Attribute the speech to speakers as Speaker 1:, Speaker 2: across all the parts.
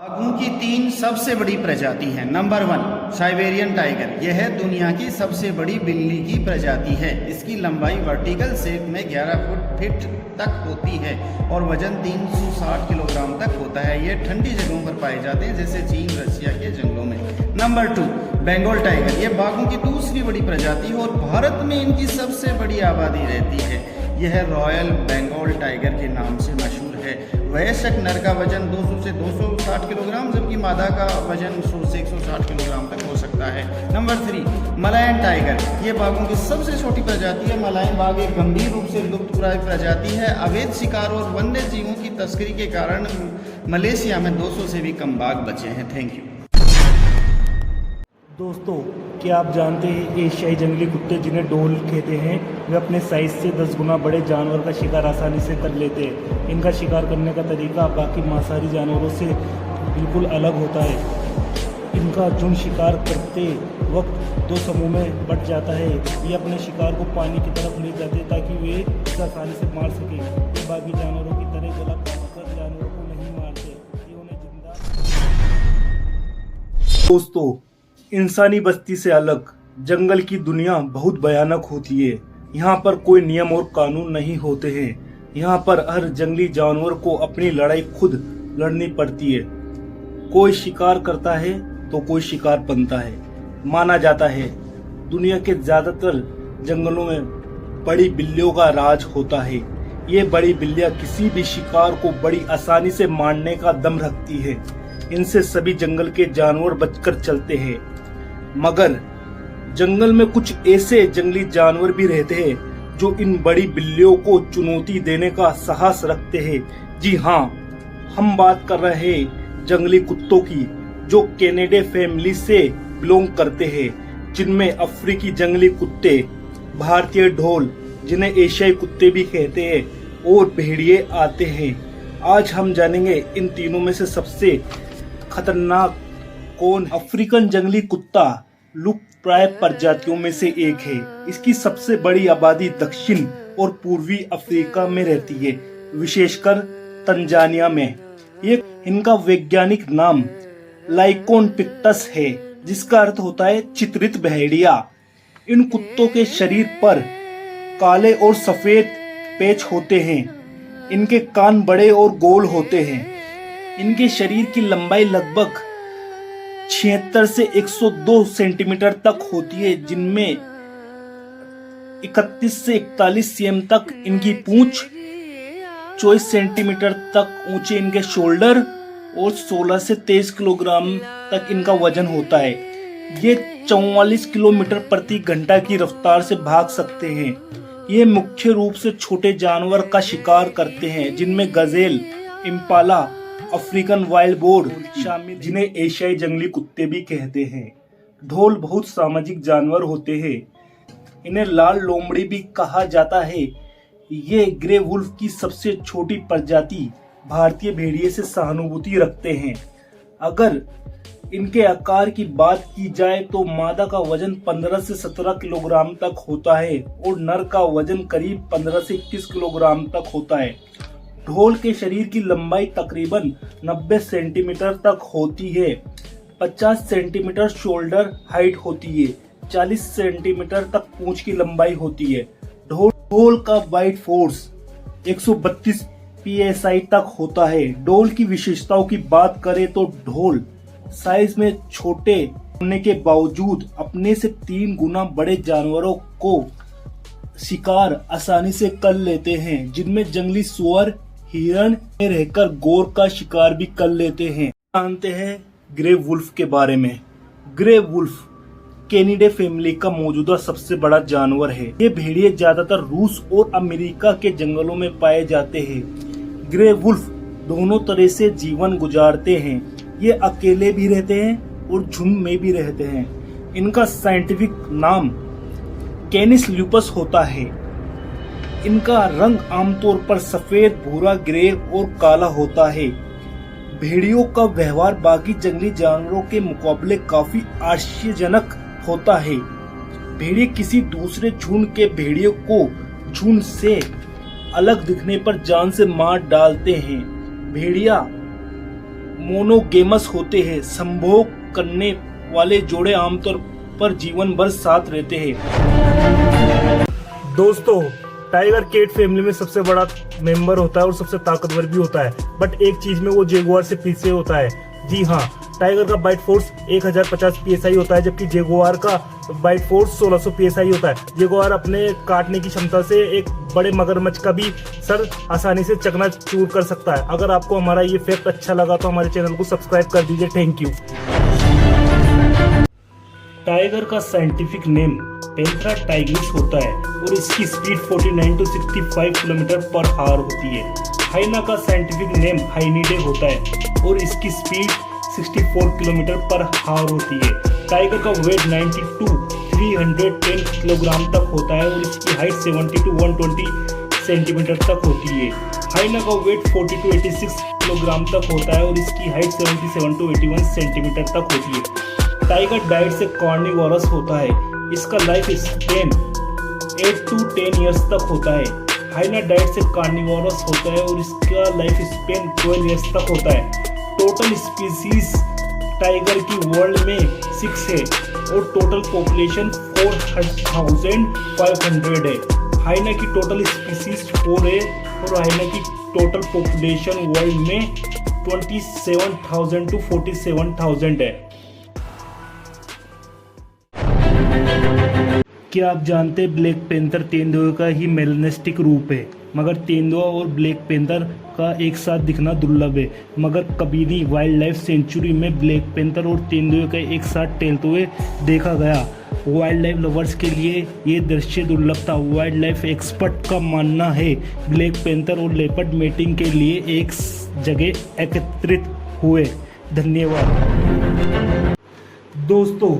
Speaker 1: बाघों की तीन सबसे बड़ी प्रजाति है। Number 1 Siberian tiger. यह दुनिया की सबसे बड़ी बिल्ली की प्रजाति है। इसकी लंबाई वर्टिकल शेप में 11 फीट तक होती है और वजन 360 किलोग्राम तक होता है। यह ठंडी जगहों पर पाए जाते हैं जैसे चीन रशिया के जंगलों में। Number 2 Bengal tiger. यह बाघों की दूसरी बड़ी प्रजाति है और भारत में इनकी सबसे बड़ी आबादी रहती है। यह रॉयल बंगाल टाइगर के नाम से मशहूर है। वयस्क नर का वजन 200 से 260 किलोग्राम जबकि मादा का वजन 100 से 160 किलोग्राम तक हो सकता है। Number 3 Malayan tiger. ये बाघों की सबसे छोटी प्रजाति है। मलायन बाघ एक गंभीर रूप से लुप्तप्राय प्रजाति है। अवैध शिकार और वन्य जीवों की तस्करी के कारण मलेशिया में 200 से भी कम बाघ बचे हैं। Thank you.
Speaker 2: दोस्तों, क्या आप जानते हैं एशियाई जंगली कुत्ते जिन्हें ढोल कहते हैं, वे अपने साइज से 10 गुना बड़े जानवर का शिकार आसानी से कर लेते हैं। इनका शिकार करने का तरीका बाकी मांसाहारी जानवरों से बिल्कुल अलग होता है। इनका झुंड शिकार करते वक्त 2 समूह में बंट जाता है। ये अपने शिकार को पानी की तरफ ले जाते हैं ताकि वे इसे आसानी से मार सकें। ये बाकी जानवरों की तरह गला काटकर जानवरों को नहीं मारते, ये उन्हें जिंदा। दोस्तों, इंसानी बस्ती से अलग जंगल की दुनिया बहुत भयानक होती है। यहाँ पर कोई नियम और कानून नहीं होते हैं। यहाँ पर हर जंगली जानवर को अपनी लड़ाई खुद लड़नी पड़ती है। कोई शिकार करता है तो कोई शिकार बनता है। माना जाता है दुनिया के ज्यादातर जंगलों में बड़ी बिल्लियों का राज होता है। ये बड़ी बिल्लियां किसी भी शिकार को बड़ी आसानी से मारने का दम रखती है। इनसे सभी जंगल के जानवर बचकर चलते हैं। मगर जंगल में कुछ ऐसे जंगली जानवर भी रहते हैं जो इन बड़ी बिल्लियों को चुनौती देने का साहस रखते हैं। जी हाँ, हम बात कर रहे हैं जंगली कुत्तों की, जो कैनिडे फैमिली से बिलोंग करते हैं, जिनमें अफ्रीकी जंगली कुत्ते, भारतीय ढोल जिन्हें एशियाई कुत्ते भी कहते हैं, और भेड़िए आते हैं। आज हम जानेंगे इन तीनों में से सबसे खतरनाक कौन। अफ्रीकन जंगली कुत्ता लुप्तप्राय प्रजातियों में से एक है। इसकी सबसे बड़ी आबादी दक्षिण और पूर्वी अफ्रीका में रहती है, विशेषकर तंजानिया में। ये इनका वैज्ञानिक नाम लाइकोन पिक्टस है, जिसका अर्थ होता है चित्रित भेड़िया। इन कुत्तों के शरीर पर काले और सफेद पैच होते हैं। इनके कान बड़े और गोल होते हैं। इनके शरीर की लंबाई लगभग 76 से 102 सेंटीमीटर तक होती है, जिनमें 31 से 41 cm तक इनकी पूंछ, 24 सेंटीमीटर तक ऊंचे इनके शोल्डर और 16 से 23 किलोग्राम तक इनका वजन होता है। ये 44 किलोमीटर प्रति घंटा की रफ्तार से भाग सकते हैं। ये मुख्य रूप से छोटे जानवर का शिकार करते हैं, जिनमें Gazelle, Impala, African wild boar शामिल, जिन्हें एशियाई जंगली कुत्ते भी कहते हैं। ढोल बहुत सामाजिक जानवर होते हैं। इन्हें लाल लोमड़ी भी कहा जाता है। ये ग्रे वुल्फ की सबसे छोटी प्रजाति भारतीय भेड़िए से सहानुभूति रखते हैं। अगर इनके आकार की बात की जाए तो मादा का वजन 15 से 17 किलोग्राम तक होता है और नर का वजन करीब 15 से 21 किलोग्राम तक होता है। ढोल के शरीर की लंबाई तकरीबन 90 सेंटीमीटर तक होती है। 50 सेंटीमीटर शोल्डर हाइट होती है। 40 सेंटीमीटर तक पूंछ की लंबाई होती है। ढोल का बाइट फोर्स 132 psi तक होता है। ढोल की विशेषताओं की बात करें तो ढोल साइज में छोटे होने के बावजूद अपने से 3 गुना बड़े जानवरों को शिकार आसानी से कर लेते हैं, जिनमें जंगली सुअर, हिरण में रहकर गोर का शिकार भी कर लेते हैं। जानते हैं ग्रे वुल्फ के बारे में। ग्रे वुल्फ कैनिडे फैमिली का मौजूदा सबसे बड़ा जानवर है। ये भेड़िए ज्यादातर रूस और अमेरिका के जंगलों में पाए जाते हैं। ग्रे वुल्फ दोनों तरह से जीवन गुजारते हैं। ये अकेले भी रहते हैं और झुंड में भी रहते हैं। इनका साइंटिफिक नाम कैनिस ल्यूपस होता है। इनका रंग आमतौर पर सफेद, भूरा, ग्रे और काला होता है। भेड़ियों का व्यवहार बाकी जंगली जानवरों के मुकाबले काफी आश्चर्यजनक होता है। भेड़िए किसी दूसरे झुंड के भेड़ियों को झुंड से अलग दिखने पर जान से मार डालते हैं। भेड़िया मोनोगेमस होते हैं। संभोग करने वाले जोड़े आमतौर पर जीवन भर साथ रहते हैं। दोस्तों, टाइगर केट फैमिली में सबसे बड़ा मेंबर होता है और सबसे ताकतवर भी होता है, बट एक चीज में वो जेगुआर से पीछे होता है। जी हाँ, टाइगर का बाइट फोर्स 1050 psi होता है, जबकि जेगुआर का बाइट फोर्स 1600 psi होता है। जेगुआर अपने काटने की क्षमता से एक बड़े मगरमच्छ का भी सर आसानी से चकनाचूर कर सकता है। अगर आपको हमारा ये फैक्ट अच्छा लगा तो हमारे चैनल को सब्सक्राइब कर दीजिए। Thank you. टाइगर का साइंटिफिक नेम पेंथेरा टाइग्रिस होता है और इसकी speed 49 to 65 kilometre per hour होती है। हाइना का साइंटिफिक नेम हाइनिडे होता है और इसकी स्पीड 64 किलोमीटर पर आवर होती है। टाइगर का वेट 90 to 310 किलोग्राम तक होता है और इसकी हाइट 70 to 120 सेंटीमीटर तक होती है। हाइना का वेट 40 to 86 किलोग्राम तक होता है और इसकी हाइट 77 to 81 सेंटीमीटर तक होती है। टाइगर डाइट से कार्निवोरस होता है। इसका लाइफ स्पेन 8 to 10 ईयर्स तक होता है। हाइना डाइट से कार्निवोरस होता है और इसका लाइफ स्पेन 12 ईयर्स तक होता है। टोटल स्पीसीज टाइगर की वर्ल्ड में 6 है और टोटल पॉपुलेशन 4500 है। हाइना की टोटल स्पीसीज 4 है और हाइना की टोटल पॉपुलेशन वर्ल्ड में 27,000 to 47,000 है। क्या आप जानते हैं ब्लैक पैंथर तेंदुए का ही मेलनेस्टिक रूप है, मगर तेंदुआ और ब्लैक पैंथर का एक साथ दिखना दुर्लभ है। मगर कबीरी वाइल्ड लाइफ सेंचुरी में ब्लैक पैंथर और तेंदुए का एक साथ टहलते हुए देखा गया। वाइल्ड लाइफ लवर्स के लिए ये दृश्य दुर्लभ था। वाइल्ड लाइफ एक्सपर्ट का मानना है ब्लैक पैंथर और लेपर्ड मेटिंग के लिए एक जगह एकत्रित हुए। धन्यवाद। दोस्तों,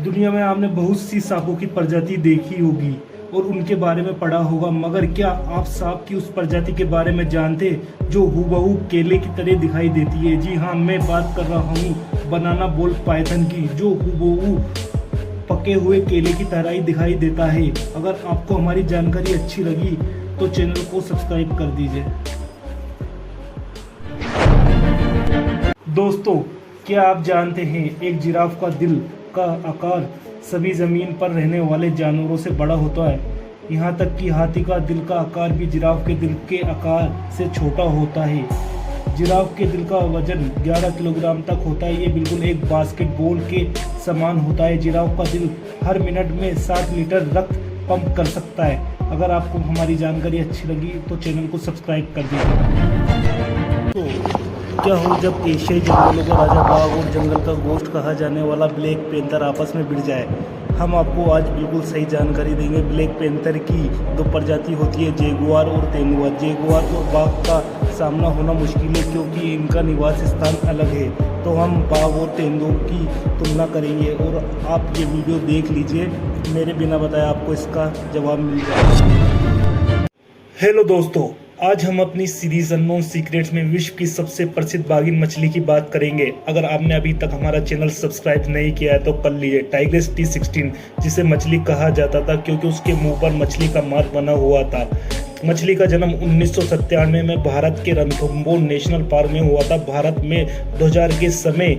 Speaker 2: दुनिया में आपने बहुत सी सांपों की प्रजाति देखी होगी और उनके बारे में पढ़ा होगा, मगर क्या आप सांप की उस प्रजाति के बारे में जानते जो हूबहू केले की तरह दिखाई देती है? जी हाँ, मैं बात कर रहा हूँ बनाना बॉल पाइथन की, जो हूबहू पके हुए केले की तरह ही दिखाई देता है। अगर आपको हमारी जानकारी अच्छी लगी तो चैनल को सब्सक्राइब कर दीजिए। दोस्तों, क्या आप जानते हैं एक जिराफ का दिल का आकार सभी जमीन पर रहने वाले जानवरों से बड़ा होता है। यहाँ तक कि हाथी का दिल का आकार भी जिराफ के दिल के आकार से छोटा होता है। जिराफ के दिल का वजन 11 किलोग्राम तक होता है। ये बिल्कुल एक बास्केटबॉल के समान होता है। जिराफ का दिल हर मिनट में 60 लीटर रक्त पंप कर सकता है। अगर आपको हमारी जानकारी अच्छी लगी तो चैनल को सब्सक्राइब कर दीजिए। तो क्या हो जब एशियाई जंगलों का राजा बाघ और जंगल का गोश्त कहा जाने वाला ब्लैक पैंथर आपस में भिड़ जाए? हम आपको आज बिल्कुल सही जानकारी देंगे। ब्लैक पैंथर की 2 प्रजाति होती है, जेगुआर और तेंदुआ। जेगुआर और बाघ का सामना होना मुश्किल है क्योंकि इनका निवास स्थान अलग है। तो हम बाघ और तेंदुओं की तुलना करेंगे और आप ये वीडियो देख लीजिए। मेरे बिना बताए आपको इसका जवाब मिल जाएगा। हेलो दोस्तों, आज हम अपनी सीरीज अननोन सीक्रेट्स में विश्व की सबसे प्रसिद्ध बाघिन मछली की बात करेंगे। अगर आपने अभी तक हमारा चैनल सब्सक्राइब नहीं किया है तो कर लीजिए। टाइग्रिस T16, जिसे मछली कहा जाता था क्योंकि उसके मुंह पर मछली का मार्क बना हुआ था। मछली का जन्म 1997 में भारत के रणथंबोर नेशनल पार्क में हुआ था। भारत में 2000 के समय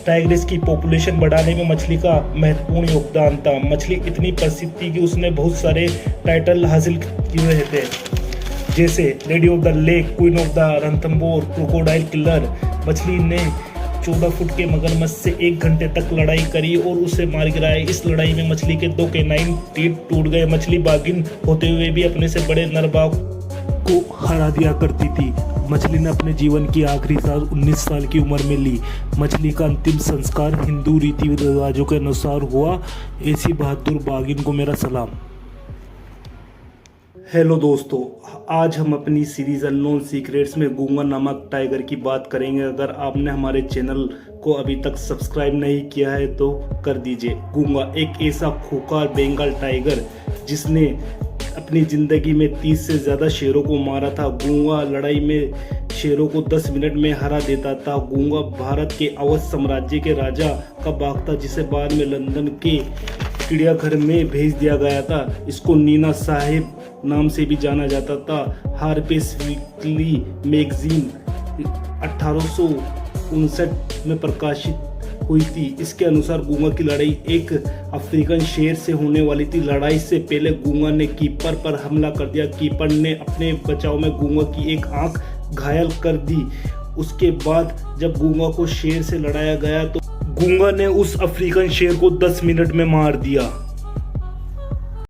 Speaker 2: टाइग्रिस की पॉपुलेशन बढ़ाने में मछली का महत्वपूर्ण योगदान था। मछली इतनी प्रसिद्ध थी कि उसने बहुत सारे टाइटल हासिल किए थे, जैसे lady of the lake, queen of the Ranthambore, crocodile killer. मछली ने 14 फुट के मगरमच्छ से 1 घंटे तक लड़ाई करी और उसे मार गिराया। इस लड़ाई में मछली के 2 कैनाइन टीथ टूट गए। मछली बाघिन होते हुए भी अपने से बड़े नर बाघ को हरा दिया करती थी। मछली ने अपने जीवन की आखिरी सांस 19 साल की उम्र में ली। मछली का अंतिम संस्कार हिंदू रीति रिवाजों के अनुसार हुआ। ऐसी बहादुर बाघिन को मेरा सलाम। हेलो दोस्तों, आज हम अपनी सीरीज अननोन सीक्रेट्स में गूंगा नामक टाइगर की बात करेंगे। अगर आपने हमारे चैनल को अभी तक सब्सक्राइब नहीं किया है तो कर दीजिए। गूंगा एक ऐसा खूंखार बंगाल टाइगर जिसने अपनी ज़िंदगी में 30 से ज़्यादा शेरों को मारा था। गूंगा लड़ाई में शेरों को 10 मिनट में हरा देता था। गूंगा भारत के अवध साम्राज्य के राजा का बाघ था, जिसे बाद में लंदन के चिड़ियाघर में भेज दिया गया था। इसको नीना साहिब नाम से भी जाना जाता था। हार्पर्स वीकली मैगजीन 1959 में प्रकाशित हुई थी। इसके अनुसार गूंगा की लड़ाई एक अफ्रीकन शेर से होने वाली थी। लड़ाई से पहले गूंगा ने कीपर पर हमला कर दिया। कीपर ने अपने बचाव में गूंगा की एक आंख घायल कर दी। उसके बाद जब गूंगा को शेर से लड़ाया गया तो गूंगा ने उस अफ्रीकन शेर को 10 मिनट में मार दिया।